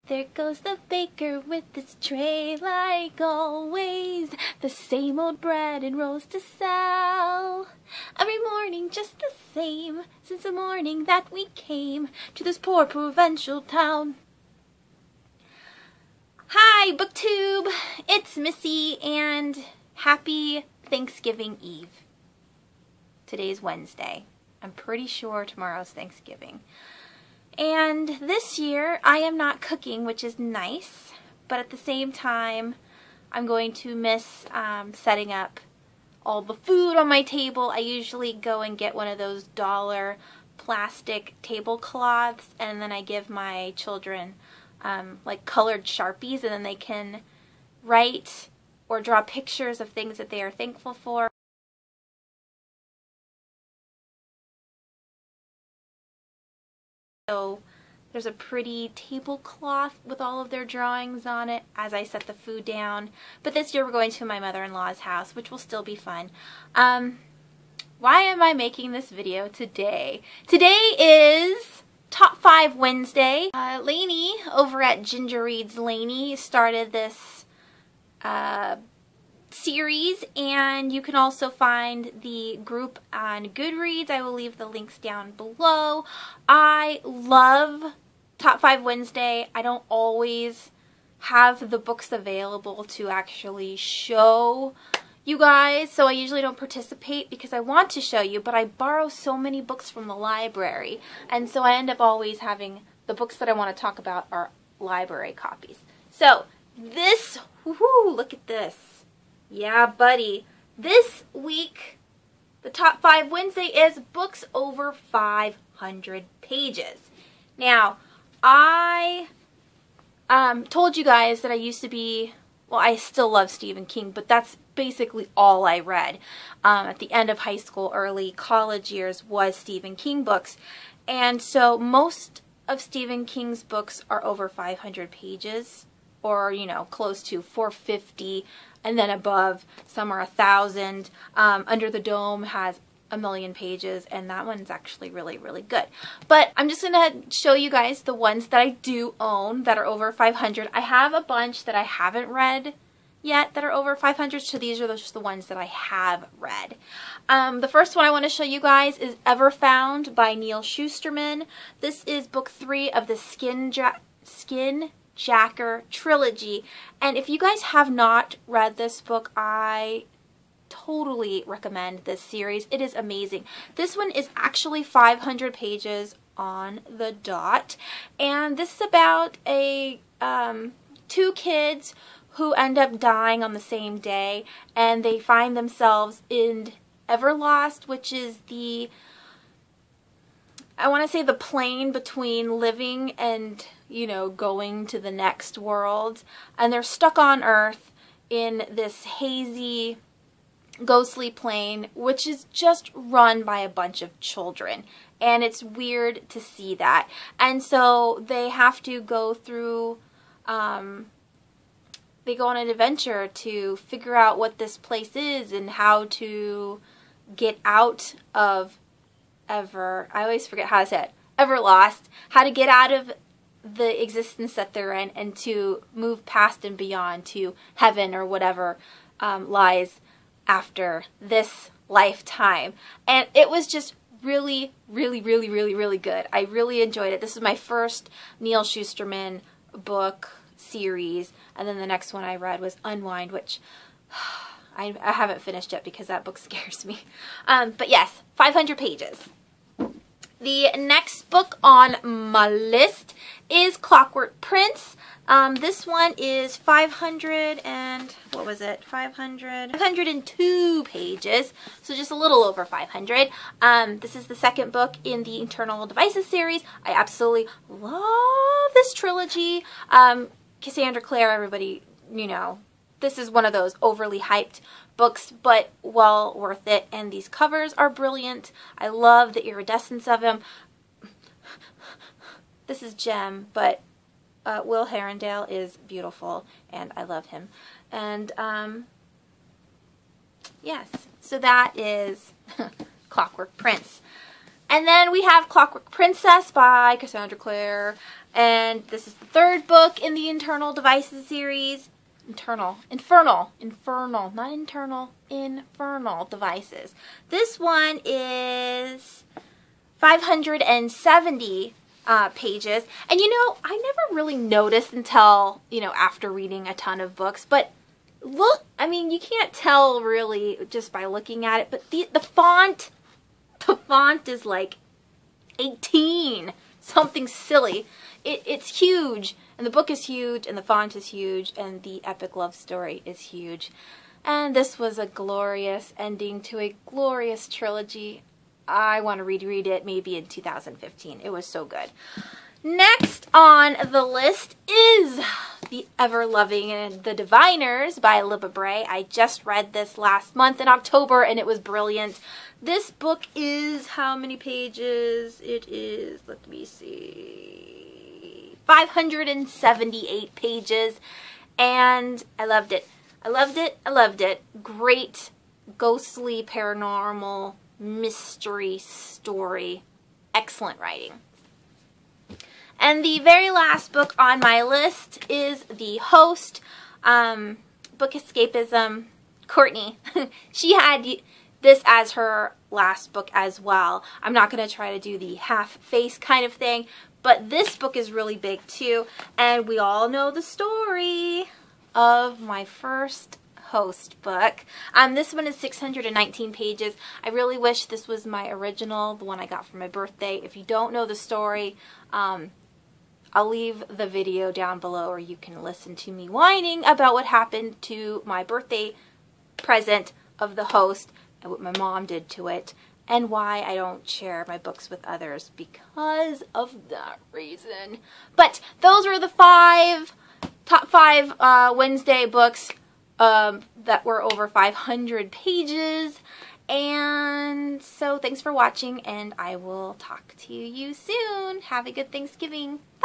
There goes the baker with his tray like always, the same old bread and rolls to sell. Every morning just the same, since the morning that we came to this poor provincial town. Hi, BookTube! It's Missy, and happy Thanksgiving Eve. Today's Wednesday. I'm pretty sure tomorrow's Thanksgiving. And this year, I am not cooking, which is nice, but at the same time, I'm going to miss setting up all the food on my table. I usually go and get one of those dollar plastic tablecloths, and then I give my children like colored Sharpies, and then they can write or draw pictures of things that they are thankful for. So there's a pretty tablecloth with all of their drawings on it as I set the food down. But this year we're going to my mother-in-law's house, which will still be fun. Why am I making this video today? Today is Top 5 Wednesday. Lainey over at Ginger Reads Lainey started this series, and you can also find the group on Goodreads. I will leave the links down below. I love Top 5 Wednesday. I don't always have the books available to actually show you guys, so I usually don't participate because I want to show you, but I borrow so many books from the library, and so I end up always having the books that I want to talk about are library copies. So this, woohoo, look at this. Yeah, buddy. This week, the Top 5 Wednesday is books over 500 pages. Now, I told you guys that I used to be, well, I still love Stephen King, but that's basically all I read at the end of high school, early college years was Stephen King books. And so most of Stephen King's books are over 500 pages, or, you know, close to 450 and then above. Some are 1,000. Under the Dome has 1,000,000 pages, and that one's actually really, really good. But I'm just going to show you guys the ones that I do own that are over 500. I have a bunch that I haven't read yet that are over 500, so these are just the ones that I have read. The first one I want to show you guys is Ever Found by Neal Shusterman. This is book 3 of the Skinjacker trilogy, and if you guys have not read this book, I totally recommend this series. It is amazing. This one is actually 500 pages on the dot, and this is about a two kids who end up dying on the same day, and they find themselves in Everlost, which is the, I want to say, the plane between living and, you know, going to the next world. And they're stuck on Earth in this hazy, ghostly plane, which is just run by a bunch of children. And it's weird to see that. And so they have to go through, they go on an adventure to figure out what this place is and how to get out of I always forget how to say it, Everlost, how to get out of the existence that they're in and to move past and beyond to heaven or whatever lies after this lifetime. And it was just really, really, really, really, really good. I really enjoyed it. This is my first Neal Shusterman book series, and then the next one I read was Unwind, which I haven't finished yet because that book scares me. But yes, 500 pages. The next book on my list is Clockwork Prince. This one is 500 and, what was it, 502 pages, so just a little over 500. This is the second book in the Internal Devices series. I absolutely love this trilogy. Cassandra Clare, everybody, you know, this is one of those overly hyped books, but well worth it, and these covers are brilliant. I love the iridescence of them. This is Gem, but Will Herondale is beautiful, and I love him. And yes, so that is Clockwork Prince. And then we have Clockwork Princess by Cassandra Clare. And this is the third book in the Internal Devices series. Infernal Devices. This one is 570 pages. And you know, I never really noticed until, you know, after reading a ton of books. But look, I mean, you can't tell really just by looking at it. But the font is like 18. Something silly. It's huge. And the book is huge, and the font is huge, and the epic love story is huge. And this was a glorious ending to a glorious trilogy. I want to reread it maybe in 2015. It was so good. Next on the list is The Ever-Loving and the Diviners by Libba Bray. I just read this last month in October, and it was brilliant. This book is how many pages? It is, let me see, 578 pages, and I loved it. I loved it. Great ghostly paranormal mystery story. Excellent writing. And the very last book on my list is The Host, Book Escapism. Courtney, she had this as her last book as well. I'm not going to try to do the half face kind of thing, but this book is really big too, and we all know the story of my first Host book. This one is 619 pages. I really wish this was my original, the one I got for my birthday. If you don't know the story, I'll leave the video down below, or you can listen to me whining about what happened to my birthday present of The Host and what my mom did to it, and why I don't share my books with others because of that reason. But those were the top five Wednesday books that were over 500 pages. And so thanks for watching, and I will talk to you soon. Have a good Thanksgiving. Bye.